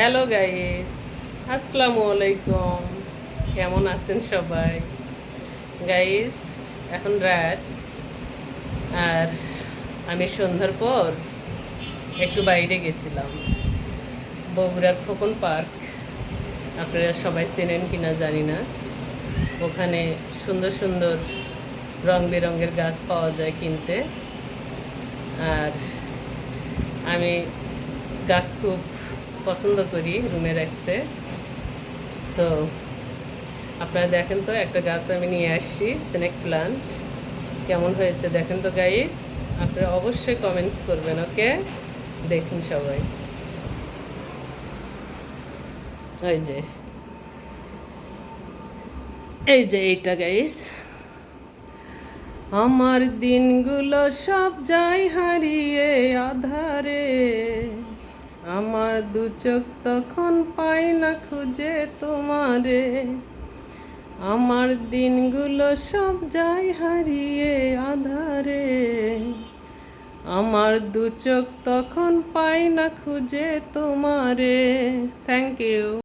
Hello guys, আসসালামু আলাইকুম। কেমন আছেন সবাই? গাইস, এখন রাত, আর আমি সন্ধ্যার পর একটু বাইরে গেছিলাম, বগুড়ার খোকন পার্ক। আপনারা সবাই চেনেন কিনা জানি না। ওখানে সুন্দর সুন্দর রং বেরঙের গাছ পাওয়া যায় কিনতে। আর আমি গাছ খুব পছন্দ করি রুমে রাখতে। সো আপনারা দেখেন তো, একটা গাছ আমি নিয়ে আসছি, স্নেক প্লান্ট। কেমন হয়েছে দেখেন তো গাইস। আপনারা অবশ্যই কমেন্টস করবেন, ওকে? দেখুন সবাই, ওই যে এইটা গাইস। আমার দিনগুলো সব যায় হারিয়ে আধারে, আমার দু চোখ তখন পাই না খুঁজে তোমারে। আমার দিনগুলো সব যায় হারিয়ে আধারে, আমার দু চোখ তখন পাই না খুঁজে তোমারে। Thank you.